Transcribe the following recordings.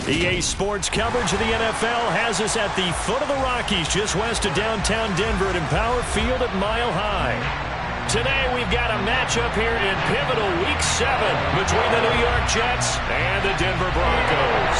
EA Sports coverage of the NFL has us at the foot of the Rockies, just west of downtown Denver at Empower Field at Mile High. Today we've got a matchup here in pivotal Week 7 between the New York Jets and the Denver Broncos.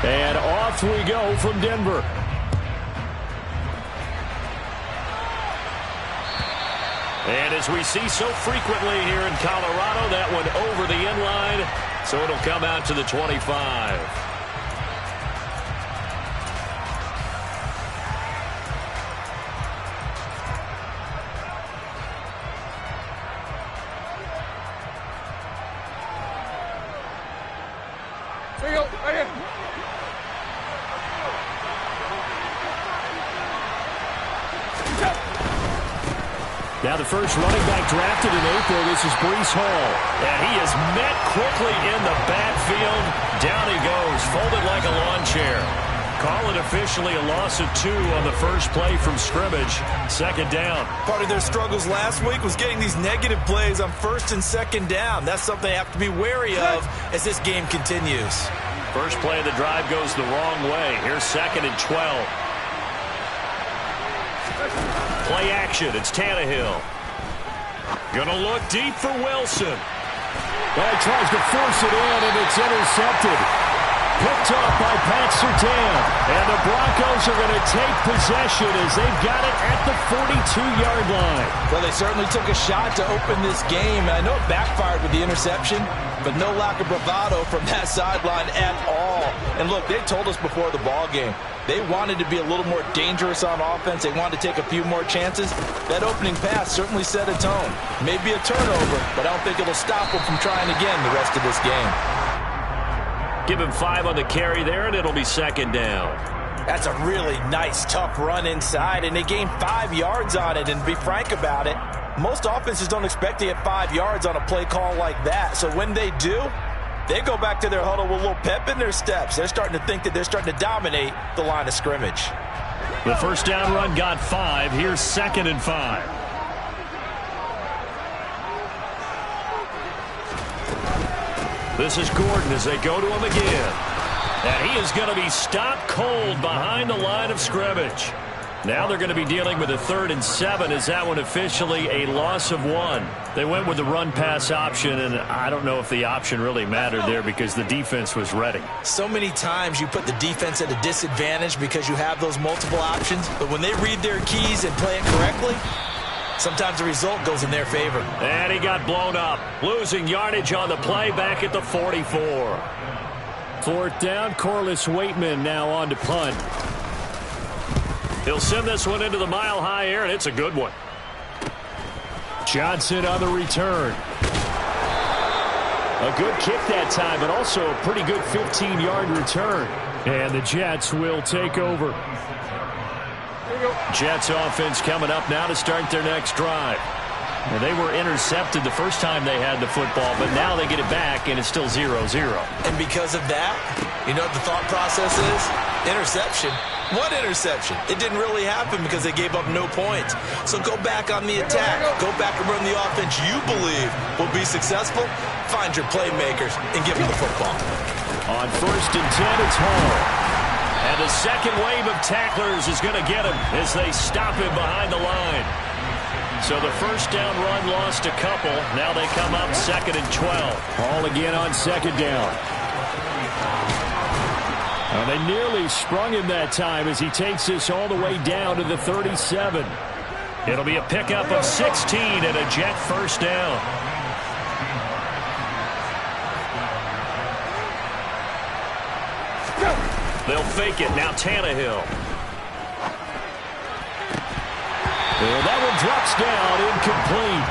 And off we go from Denver. And as we see so frequently here in Colorado, that one over the end line, so it'll come out to the 25. There you go, right here. Now the first running back drafted in April, this is Breece Hall. And he is met quickly in the backfield. Down he goes, folded like a lawn chair. Call it officially a loss of 2 on the first play from scrimmage. Second down. Part of their struggles last week was getting these negative plays on first and second down. That's something they have to be wary of as this game continues. First play of the drive goes the wrong way. Here's 2nd and 12. Play action. It's Tannehill. Gonna look deep for Wilson. Well, he tries to force it in, and it's intercepted. Picked off by Pat Surtain. And the Broncos are going to take possession as they've got it at the 42-yard line. Well, they certainly took a shot to open this game. And I know it backfired with the interception, but no lack of bravado from that sideline at all. And look, they told us before the ball game, they wanted to be a little more dangerous on offense. They wanted to take a few more chances. That opening pass certainly set a tone. Maybe a turnover, but I don't think it'll stop them from trying again the rest of this game. Give him 5 on the carry there, and it'll be 2nd down. That's a really nice, tough run inside, and they gained 5 yards on it. And to be frank about it, most offenses don't expect to get 5 yards on a play call like that. So when they do, they go back to their huddle with a little pep in their steps. They're starting to think that they're starting to dominate the line of scrimmage. The first down run got 5. Here's 2nd and 5. This is Gordon as they go to him again. And he is going to be stopped cold behind the line of scrimmage. Now they're going to be dealing with a 3rd and 7. Is that one officially a loss of 1? They went with the run-pass option, and I don't know if the option really mattered there because the defense was ready. So many times you put the defense at a disadvantage because you have those multiple options, but when they read their keys and play it correctly, sometimes the result goes in their favor. And he got blown up, losing yardage on the play back at the 44. 4th down, Corliss Waitman now on to punt. He'll send this one into the mile-high air, and it's a good one. Johnson on the return. A good kick that time, but also a pretty good 15-yard return. And the Jets will take over. Jets offense coming up now to start their next drive. Well, they were intercepted the first time they had the football, but now they get it back, and it's still 0-0. And because of that, you know what the thought process is? Interception. What interception? It didn't really happen because they gave up no points. So go back on the attack. Go back and run the offense you believe will be successful. Find your playmakers and give them the football. On 1st and 10, it's Hall. And the second wave of tacklers is going to get him as they stop him behind the line. So the first down run lost a couple. Now they come up 2nd and 12. Hall again on 2nd down. And they nearly sprung him that time as he takes this all the way down to the 37. It'll be a pickup of 16 and a Jet first down. They'll fake it. Now Tannehill. Well, that one drops down, incomplete.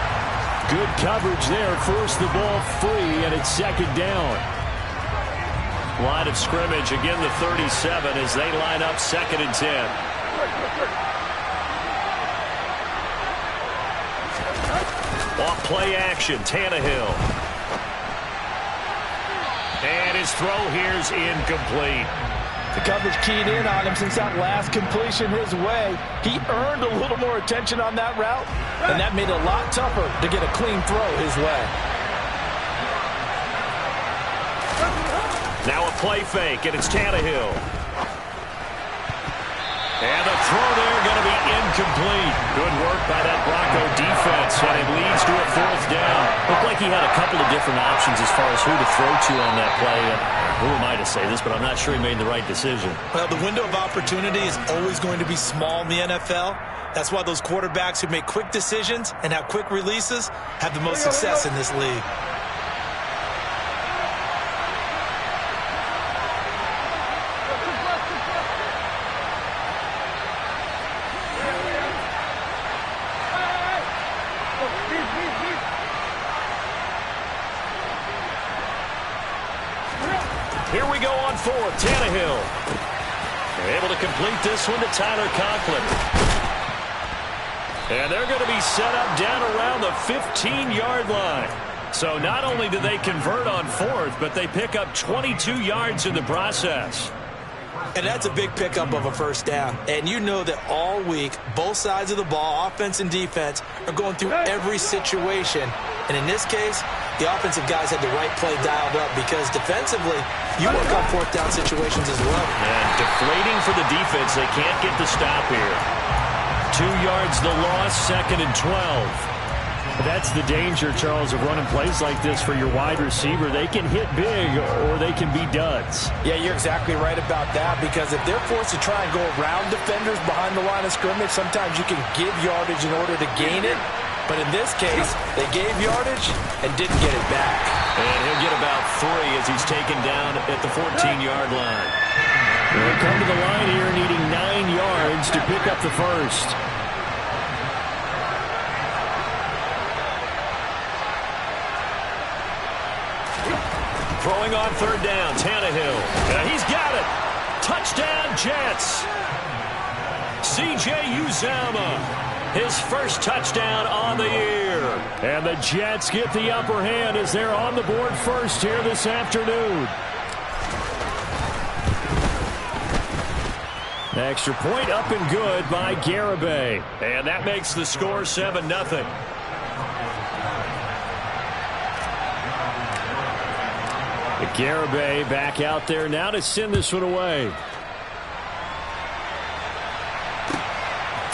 Good coverage there, forced the ball free, and it's 2nd down. Line of scrimmage, again the 37 as they line up 2nd and 10. Off play action, Tannehill. And his throw here's incomplete. The coverage keyed in on him since that last completion his way. He earned a little more attention on that route, and that made it a lot tougher to get a clean throw his way. Now a play fake, and it's Tannehill. And the throw there going to be incomplete. Good work by that Bronco defense, and it leads to a 4th down. Looked like he had a couple of different options as far as who to throw to on that play. Who am I to say this, but I'm not sure he made the right decision. Well, the window of opportunity is always going to be small in the NFL. That's why those quarterbacks who make quick decisions and have quick releases have the most success in this league. Here we go on 4th. Tannehill. They're able to complete this one to Tyler Conklin. And they're going to be set up down around the 15-yard line. So not only do they convert on 4th, but they pick up 22 yards in the process. And that's a big pickup of a 1st down. And you know that all week, both sides of the ball, offense and defense, are going through every situation. And in this case, the offensive guys had the right play dialed up because defensively, you work on 4th down situations as well. And deflating for the defense. They can't get the stop here. 2 yards the loss, 2nd and 12. That's the danger, Charles, of running plays like this for your wide receiver. They can hit big or they can be duds. Yeah, you're exactly right about that because if they're forced to try and go around defenders behind the line of scrimmage, sometimes you can give yardage in order to gain it. But in this case, they gave yardage and didn't get it back. And he'll get about 3 as he's taken down at the 14-yard line. They'll come to the line here needing 9 yards to pick up the 1st. Throwing on 3rd down, Tannehill. He's got it. Touchdown, Jets. C.J. Uzomah, his first touchdown on the year. And the Jets get the upper hand as they're on the board first here this afternoon. Extra point up and good by Garibay. And that makes the score 7-0. Garibay back out there now to send this one away.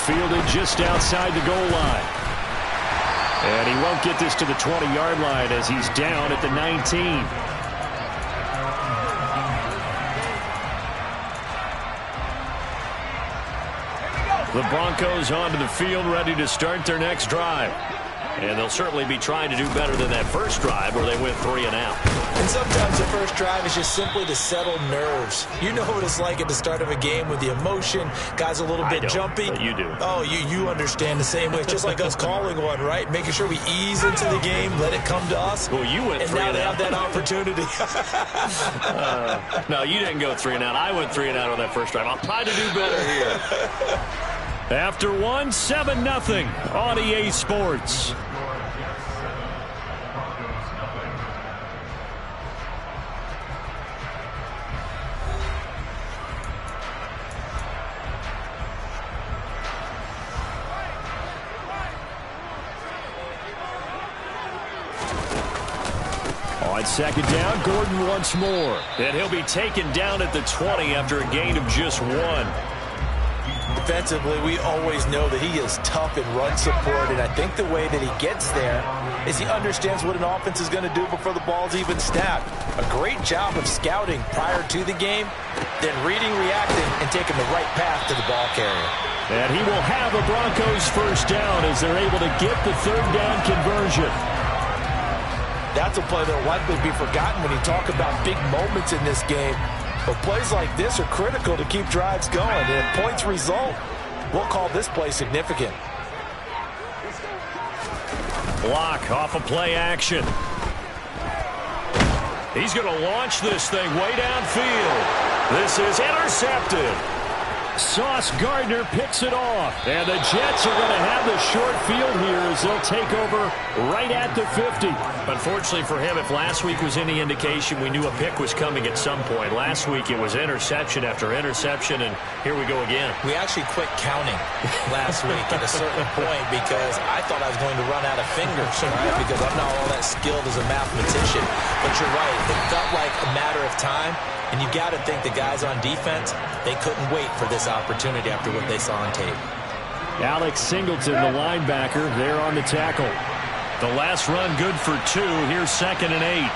Fielded just outside the goal line. And he won't get this to the 20-yard line as he's down at the 19. The Broncos onto the field ready to start their next drive. And they'll certainly be trying to do better than that first drive where they went 3 and out. And sometimes the first drive is just simply to settle nerves. You know what it's like at the start of a game with the emotion. Guys a little bit jumpy. But you do. Oh, you understand the same way. It's just like us calling one, right? Making sure we ease into the game, let it come to us. Well, you went 3 and out. And now they have that opportunity. No, you didn't go 3 and out. I went 3 and out on that first drive. I'll try to do better here. After 1, 7-0 on EA Sports. On 2nd down, Gordon once more. And he'll be taken down at the 20 after a gain of just 1. Defensively, we always know that he is tough in run support, and I think the way that he gets there is he understands what an offense is going to do before the ball's even snapped. A great job of scouting prior to the game, then reading, reacting, and taking the right path to the ball carrier. And he will have a Broncos first down as they're able to get the 3rd down conversion. That's a play that will likely be forgotten when you talk about big moments in this game. But plays like this are critical to keep drives going. And if points result, we'll call this play significant. Block off of play action. He's going to launch this thing way downfield. This is intercepted. Sauce Gardner picks it off. And the Jets are going to have the short field here as they'll take over right at the 50. Unfortunately for him, if last week was any indication, we knew a pick was coming at some point. Last week it was interception after interception, and here we go again. We actually quit counting last week at a certain point because I thought I was going to run out of fingers, right? Because I'm not all that skilled as a mathematician. But you're right. It felt like a matter of time. And you got to think the guys on defense, they couldn't wait for this opportunity after what they saw on tape. Alex Singleton, the linebacker, there on the tackle. The last run good for 2. Here's 2nd and 8.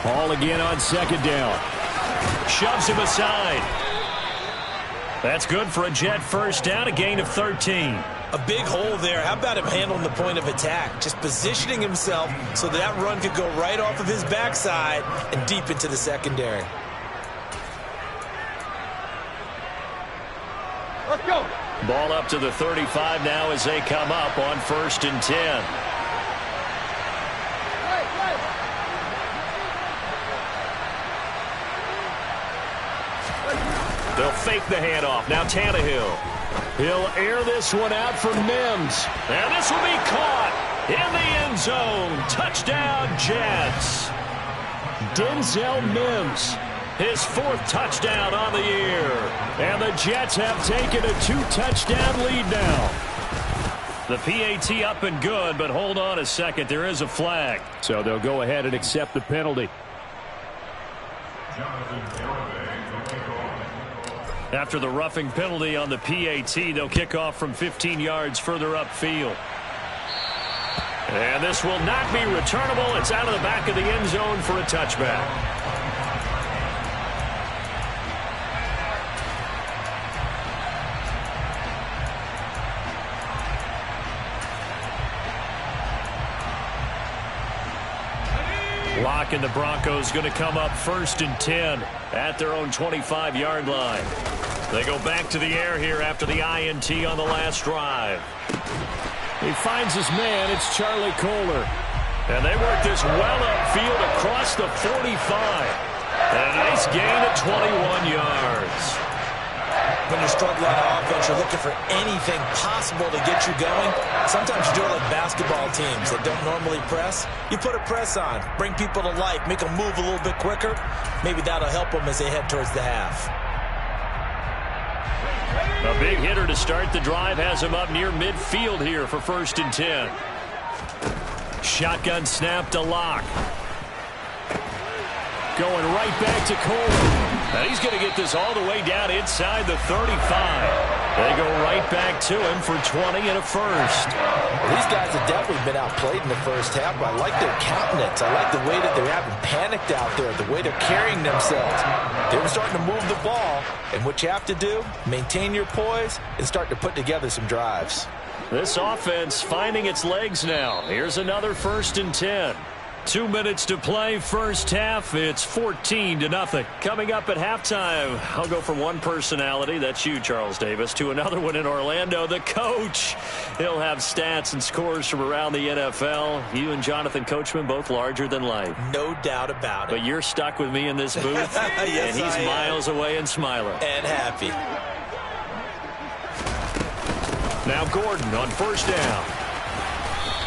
Ball again on 2nd down. Shoves him aside. That's good for a Jet first down, a gain of 13. A big hole there. How about him handling the point of attack? Just positioning himself so that run could go right off of his backside and deep into the secondary. Let's go. Ball up to the 35 now as they come up on 1st and 10. They'll fake the handoff. Now Tannehill. He'll air this one out for Mims. And this will be caught in the end zone. Touchdown, Jets. Denzel Mims. His 4th touchdown on the year. And the Jets have taken a 2-touchdown lead now. The PAT up and good, but hold on a second. There is a flag. So they'll go ahead and accept the penalty. After the roughing penalty on the PAT, they'll kick off from 15 yards further upfield. And this will not be returnable. It's out of the back of the end zone for a touchback. Lock and the Broncos going to come up 1st and 10 at their own 25-yard line. They go back to the air here after the INT on the last drive. He finds his man. It's Charlie Kohler. And they work this well upfield across the 45. And a nice gain of 21 yards. When you're struggling on offense, you're looking for anything possible to get you going. Sometimes you do it like basketball teams that don't normally press. You put a press on, bring people to life, make them move a little bit quicker. Maybe that'll help them as they head towards the half. A big hitter to start the drive has him up near midfield here for 1st and 10. Shotgun snap to Lock. Going right back to Kohler. And he's going to get this all the way down inside the 35. They go right back to him for 20 and a first. Well, these guys have definitely been outplayed in the first half, but I like their countenance. I like the way that they're having panicked out there, the way they're carrying themselves. They're starting to move the ball, and what you have to do, maintain your poise and start to put together some drives. This offense finding its legs now. Here's another 1st and 10. 2 minutes to play first half. It's 14-0. Coming up at halftime, I'll go from one personality, that's you, Charles Davis, to another one in Orlando, the coach. He'll have stats and scores from around the NFL. You and Jonathan Coachman both larger than life. No doubt about it. But you're stuck with me in this booth, yes, and he's miles away and smiling. And happy. Now Gordon on 1st down.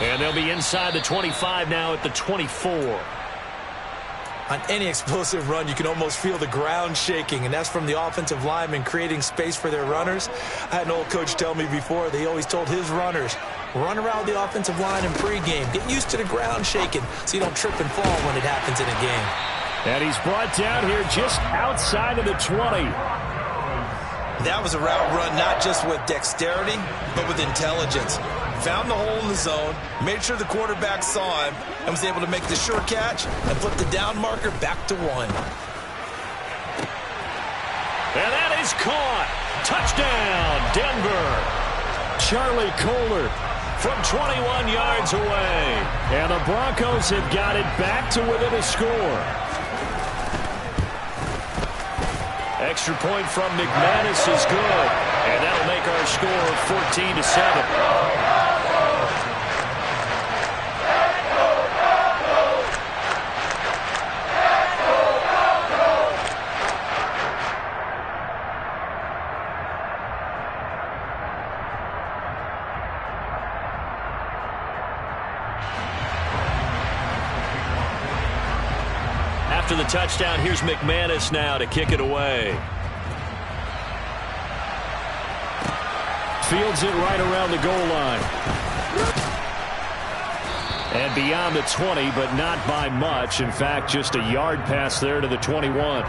And they'll be inside the 25 now at the 24. On any explosive run, you can almost feel the ground shaking, and that's from the offensive linemen creating space for their runners. I had an old coach tell me before, they always told his runners, run around the offensive line in pregame. Get used to the ground shaking so you don't trip and fall when it happens in a game. And he's brought down here just outside of the 20. That was a route run not just with dexterity, but with intelligence. Found the hole in the zone, made sure the quarterback saw him, and was able to make the sure catch and flip the down marker back to 1. And that is caught. Touchdown, Denver. Charlie Kohler from 21 yards away. And the Broncos have got it back to within a score. extra point from McManus is good. And that'll make our score 14-7. After the touchdown, here's McManus now to kick it away. Fields it right around the goal line. And beyond the 20, but not by much. In fact, just a yard pass there to the 21.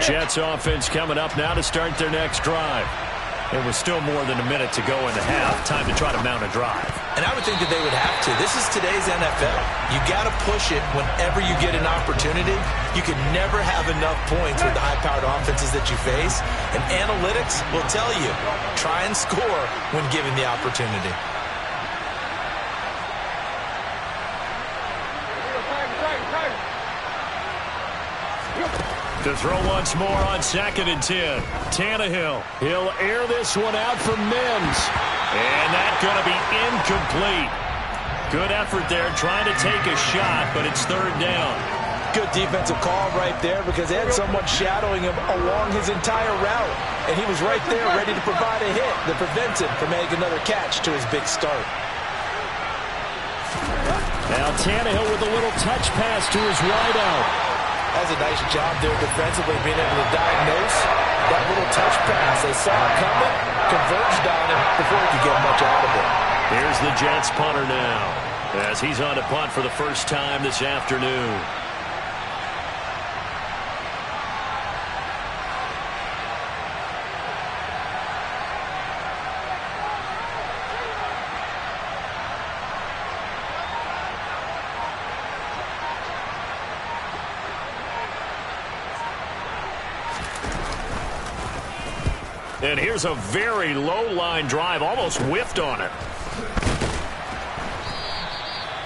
Jets offense coming up now to start their next drive. There was still more than a minute to go in the half. Time to try to mount a drive. And I would think that they would have to. This is today's NFL. You got to push it whenever you get an opportunity. You can never have enough points with the high-powered offenses that you face. And analytics will tell you, try and score when given the opportunity. To throw once more on 2nd and 10. Tannehill. He'll air this one out for Mims. And that's going to be incomplete. Good effort there trying to take a shot, but it's 3rd down. Good defensive call right there because they had someone shadowing him along his entire route. And he was right there ready to provide a hit that prevents him from making another catch to his big start. Now Tannehill with a little touch pass to his wideout. That's a nice job there defensively, being able to diagnose that little touch pass. They saw it coming, converged on him before he could get much out of it. Here's the Jets punter now, as he's on to punt for the first time this afternoon. And here's a very low-line drive, almost whiffed on it.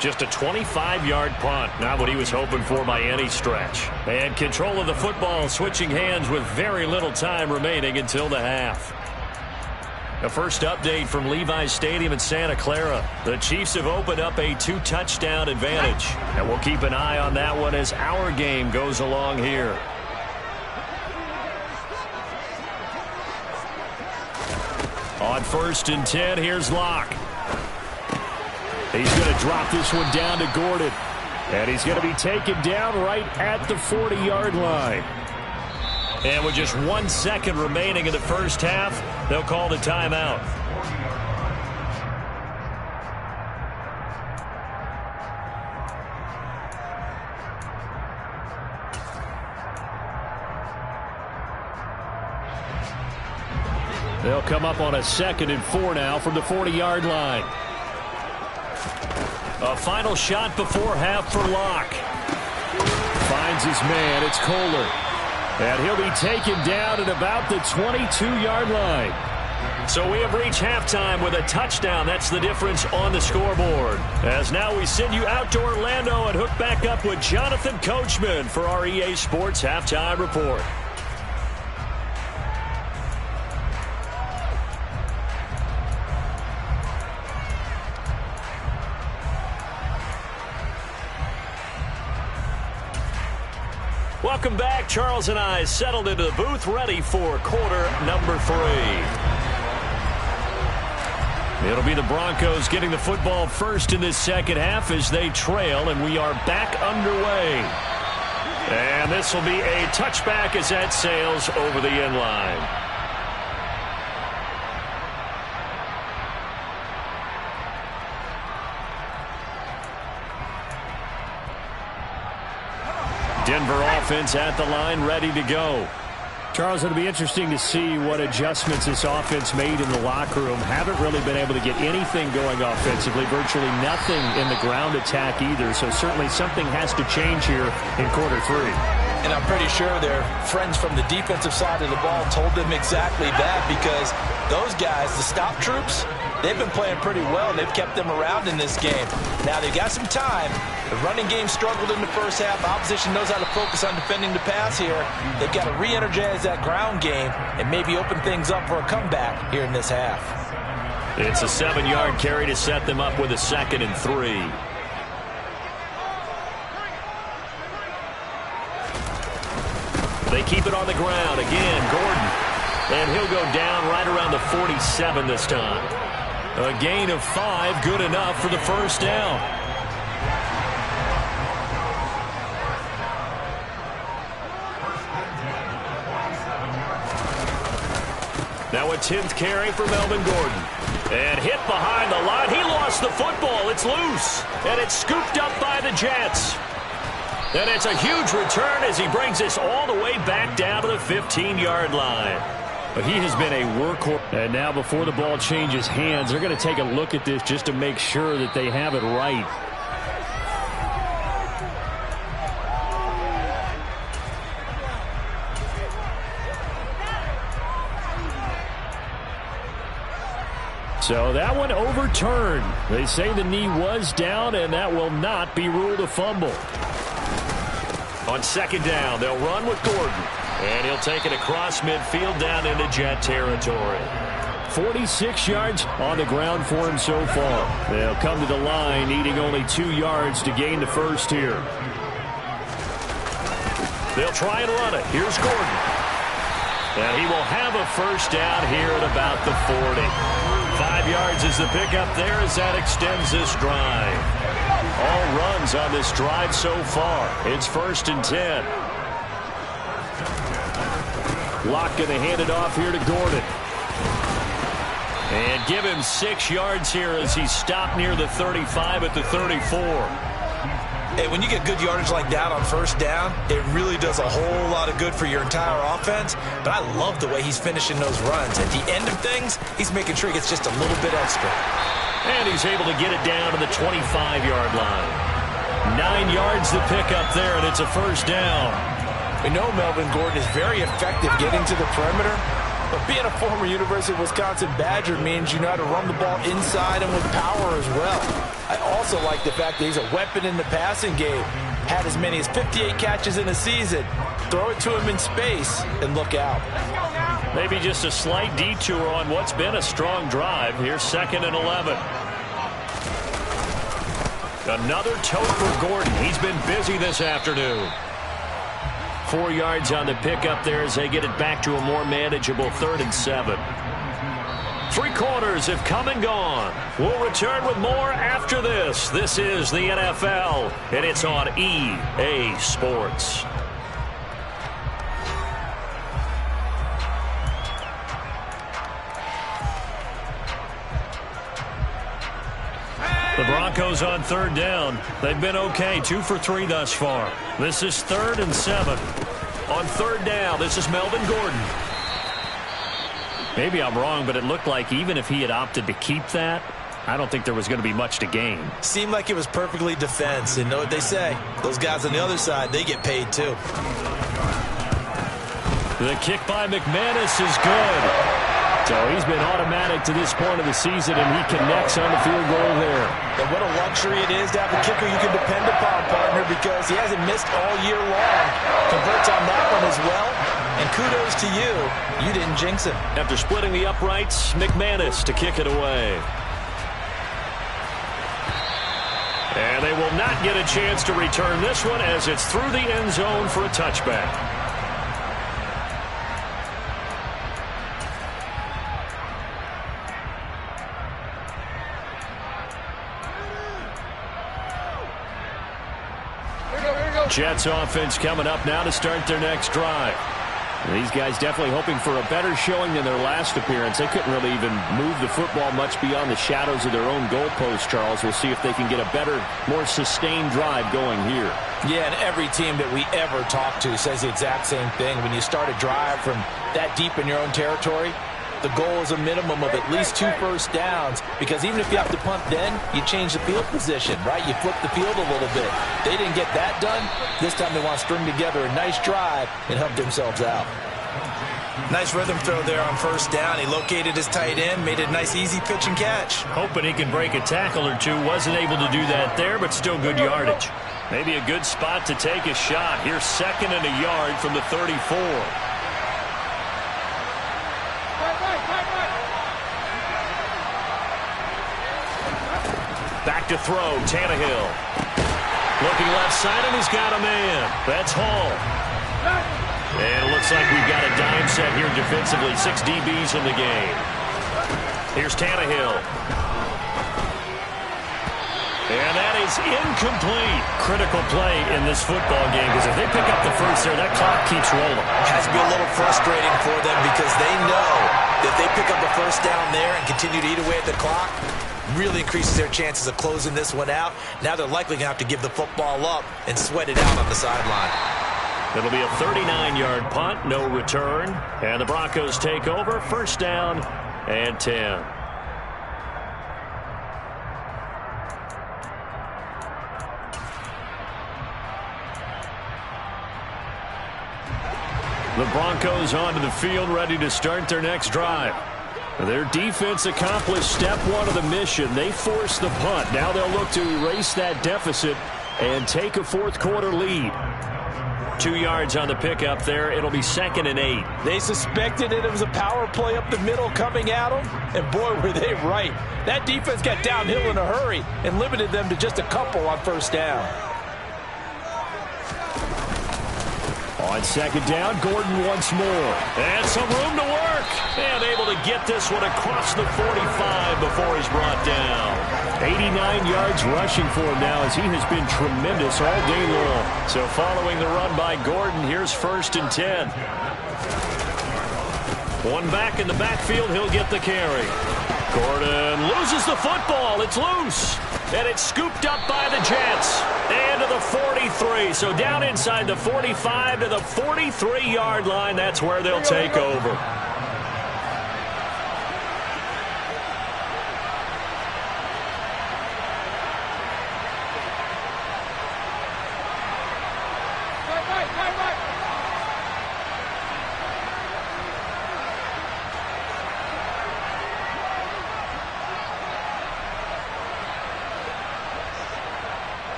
Just a 25-yard punt, not what he was hoping for by any stretch. And control of the football switching hands with very little time remaining until the half. The first update from Levi's Stadium in Santa Clara. The Chiefs have opened up a 2-touchdown advantage. And we'll keep an eye on that one as our game goes along here. On 1st and 10, here's Locke. He's going to drop this one down to Gordon. And he's going to be taken down right at the 40-yard line. And with just 1 second remaining in the first half, they'll call the timeout. They'll come up on a 2nd and 4 now from the 40-yard line. A final shot before half for Locke. Finds his man. It's Kohler. And he'll be taken down at about the 22-yard line. So we have reached halftime with a touchdown. That's the difference on the scoreboard. As now we send you out to Orlando and hook back up with Jonathan Coachman for our EA Sports Halftime Report. Welcome back. Charles and I settled into the booth, ready for quarter number 3. It'll be the Broncos getting the football first in this second half as they trail, and we are back underway. And this will be a touchback as that sails over the end line. Denver offense at the line, ready to go. Charles, it'll be interesting to see what adjustments this offense made in the locker room. Haven't really been able to get anything going offensively, virtually nothing in the ground attack either. So certainly something has to change here in quarter 3. And I'm pretty sure their friends from the defensive side of the ball told them exactly that, because those guys, the stop troops, they've been playing pretty well, and they've kept them around in this game. Now, they've got some time. The running game struggled in the first half. Opposition knows how to focus on defending the pass here. They've got to re-energize that ground game and maybe open things up for a comeback here in this half. It's a 7-yard carry to set them up with a 2nd and 3. They keep it on the ground. Again, Gordon. And he'll go down right around the 47 this time. A gain of 5, good enough for the first down. Now a 10th carry for Melvin Gordon. And hit behind the line. He lost the football. It's loose. And it's scooped up by the Jets. And it's a huge return as he brings this all the way back down to the 15-yard line. But he has been a workhorse. And now before the ball changes hands, they're going to take a look at this just to make sure that they have it right. So that one overturned. They say the knee was down, and that will not be ruled a fumble. On 2nd down, they'll run with Gordon. And he'll take it across midfield down into Jet territory. 46 yards on the ground for him so far. They'll come to the line, needing only 2 yards to gain the first here. They'll try and run it. Here's Gordon. And he will have a first down here at about the 40. 5 yards is the pickup there as that extends this drive. All runs on this drive so far. It's 1st and 10. Locke going to hand it off here to Gordon. And give him 6 yards here as he's stopped near the 35 at the 34. Hey, when you get good yardage like that on first down, it really does a whole lot of good for your entire offense. But I love the way he's finishing those runs. At the end of things, he's making sure he gets just a little bit extra. And he's able to get it down to the 25-yard line. 9 yards to pick up there, and it's a first down. We know Melvin Gordon is very effective getting to the perimeter, but being a former University of Wisconsin Badger means you know how to run the ball inside and with power as well. I also like the fact that he's a weapon in the passing game. Had as many as 58 catches in a season. Throw it to him in space and look out. Maybe just a slight detour on what's been a strong drive. Here's 2nd and 11. Another tote for Gordon. He's been busy this afternoon. 4 yards on the pickup there as they get it back to a more manageable 3rd and 7. 3 quarters have come and gone. We'll return with more after this. This is the NFL, and it's on EA Sports. The Broncos on 3rd down. They've been okay, 2 for 3 thus far. This is 3rd and 7. On 3rd down, this is Melvin Gordon. Maybe I'm wrong, but it looked like even if he had opted to keep that, I don't think there was going to be much to gain. Seemed like it was perfectly defense, and know what they say. Those guys on the other side, they get paid too. The kick by McManus is good. So he's been automatic to this point of the season, and he connects on the field goal there. And what a luxury it is to have a kicker you can depend upon, partner, because he hasn't missed all year long. Converts on that one as well, and kudos to you. You didn't jinx him. After splitting the uprights, McManus to kick it away. And they will not get a chance to return this one as it's through the end zone for a touchback. Jets offense coming up now to start their next drive. These guys definitely hoping for a better showing than their last appearance. They couldn't really even move the football much beyond the shadows of their own goalpost, Charles. We'll see if they can get a better, more sustained drive going here. Yeah, and every team that we ever talk to says the exact same thing. When you start a drive from that deep in your own territory, the goal is a minimum of at least 2 first downs, because even if you have to punt then, you change the field position, right? You flip the field a little bit. They didn't get that done. This time they want to string together a nice drive and help themselves out. Nice rhythm throw there on first down. He located his tight end, made it a nice easy pitch and catch. Hoping he can break a tackle or two. Wasn't able to do that there, but still good yardage. Maybe a good spot to take a shot. Here's 2nd and a yard from the 34. Back to throw, Tannehill. Looking left side, and he's got a man. That's Hall. And it looks like we've got a dime set here defensively. 6 DBs in the game. Here's Tannehill. And that is incomplete. Critical play in this football game, because if they pick up the first there, that clock keeps rolling. Has to be a little frustrating for them, because they know that if they pick up a first down there and continue to eat away at the clock, really increases their chances of closing this one out. Now they're likely going to have to give the football up and sweat it out on the sideline. It'll be a 39-yard punt, no return. And the Broncos take over, 1st down and 10. The Broncos onto the field, ready to start their next drive. Their defense accomplished step 1 of the mission. They forced the punt. Now they'll look to erase that deficit and take a 4th quarter lead. 2 yards on the pickup there. It'll be 2nd and 8. They suspected it was a power play up the middle coming at them, and boy, were they right. That defense got downhill in a hurry and limited them to just a couple on 1st down. On 2nd down, Gordon once more. And some room to work. And able to get this one across the 45 before he's brought down. 89 yards rushing for him now, as he has been tremendous all day long. So following the run by Gordon, here's 1st and 10. One back in the backfield, he'll get the carry. Gordon loses the football. It's loose. And it's scooped up by the Jets. And to the 43. So down inside the 45 to the 43-yard line. That's where they'll take over.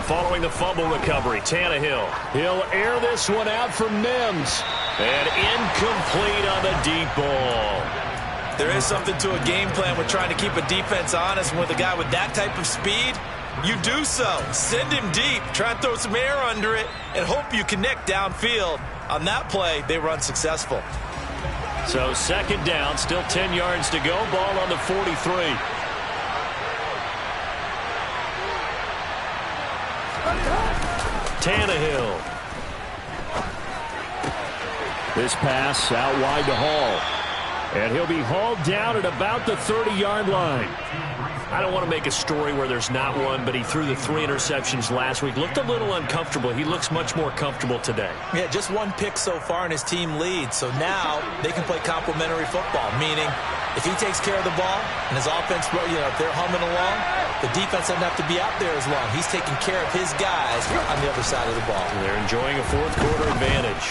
Following the fumble recovery, Tannehill. He'll air this one out for Mims. And incomplete on the deep ball. There is something to a game plan with trying to keep a defense honest. And with a guy with that type of speed, you do so. Send him deep. Try and throw some air under it and hope you connect downfield. On that play, they were unsuccessful. So 2nd down, still 10 yards to go. Ball on the 43. Tannehill. This pass out wide to Hall. And he'll be hauled down at about the 30-yard line. I don't want to make a story where there's not one, but he threw the 3 interceptions last week. Looked a little uncomfortable. He looks much more comfortable today. Yeah, just 1 pick so far in his team lead. So now they can play complementary football, meaning if he takes care of the ball and his offense, if they're humming along, the defense doesn't have to be out there as long. He's taking care of his guys on the other side of the ball. They're enjoying a 4th quarter advantage.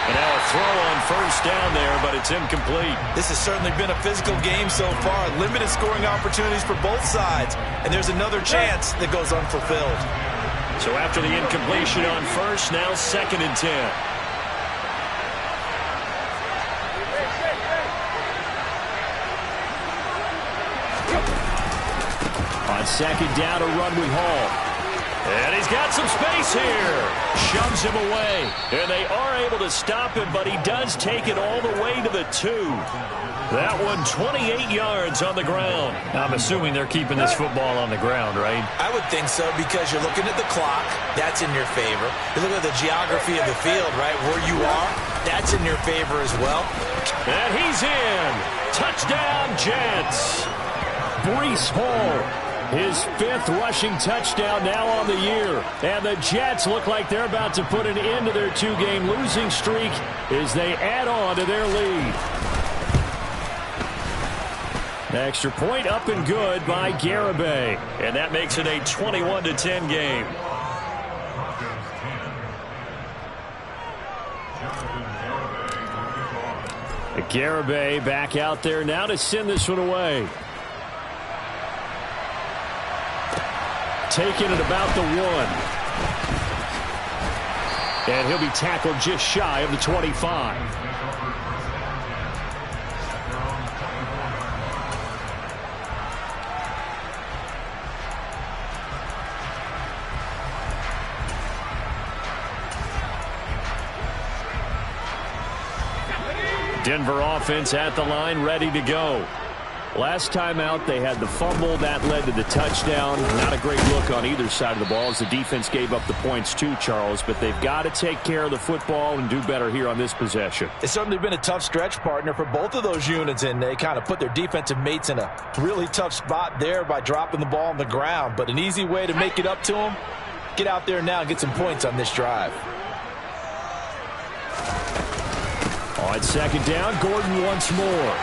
And now a throw on 1st down there, but it's incomplete. This has certainly been a physical game so far. Limited scoring opportunities for both sides. And there's another chance that goes unfulfilled. So after the incompletion on 1st, now 2nd and 10. On 2nd down, a run with Hall. And he's got some space here. Shoves him away. And they are able to stop him, but he does take it all the way to the 2. That one 28 yards on the ground. I'm assuming they're keeping this football on the ground, right? I would think so, because you're looking at the clock. That's in your favor. You look at the geography of the field, right, where you are. That's in your favor as well. And he's in. Touchdown, Jets. Breece Hall His 5th rushing touchdown now on the year. And the Jets look like they're about to put an end to their 2-game losing streak as they add on to their lead. Extra point up and good by Garibay. And that makes it a 21-10 game. Garibay back out there now to send this one away. Taking it about the 1. And he'll be tackled just shy of the 25. Denver offense at the line, ready to go. Last time out, they had the fumble. That led to the touchdown. Not a great look on either side of the ball as the defense gave up the points too, Charles. But they've got to take care of the football and do better here on this possession. It's certainly been a tough stretch, partner, for both of those units, and they kind of put their defensive mates in a really tough spot there by dropping the ball on the ground. But an easy way to make it up to them, get out there now and get some points on this drive. On 2nd down, Gordon once more.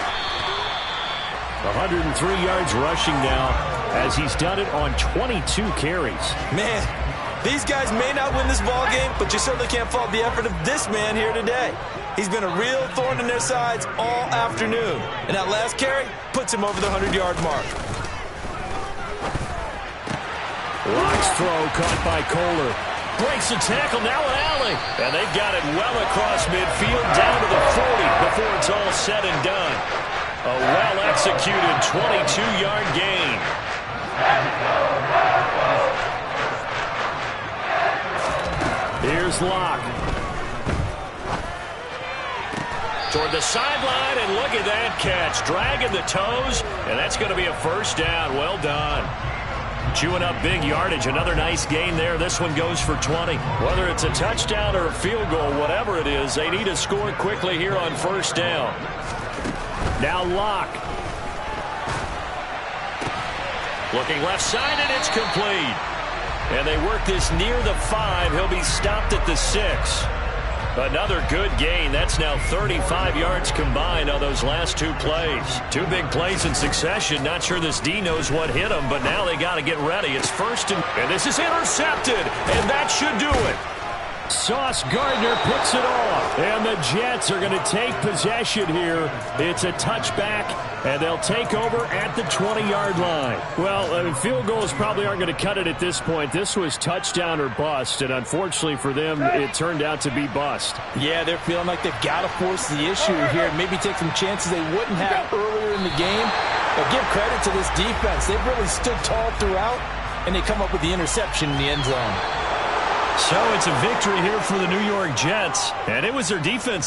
103 yards rushing now as he's done it on 22 carries. Man, these guys may not win this ball game, but you certainly can't fault the effort of this man here today. He's been a real thorn in their sides all afternoon. And that last carry puts him over the 100-yard mark. Locks throw caught by Kohler. Breaks the tackle, now an alley. And they've got it well across midfield down to the 40 before it's all said and done. A well-executed 22-yard gain. Here's Locke. Toward the sideline, and look at that catch. Dragging the toes, and that's going to be a first down. Well done. Chewing up big yardage. Another nice gain there. This one goes for 20. Whether it's a touchdown or a field goal, whatever it is, they need to score quickly here on first down. Now Locke. Looking left side, and it's complete. And they work this near the 5. He'll be stopped at the 6. Another good gain. That's now 35 yards combined on those last 2 plays. 2 big plays in succession. Not sure this D knows what hit him, but now they got to get ready. It's first and this is intercepted, and that should do it. Sauce Gardner puts it off, and the Jets are going to take possession here. It's a touchback, and they'll take over at the 20-yard line. Well, field goals probably aren't going to cut it at this point. This was touchdown or bust, and unfortunately for them, it turned out to be bust. Yeah, they're feeling like they've got to force the issue here, maybe take some chances they wouldn't have earlier in the game. But give credit to this defense. They've really stood tall throughout, and they come up with the interception in the end zone. So it's a victory here for the New York Jets, and it was their defense that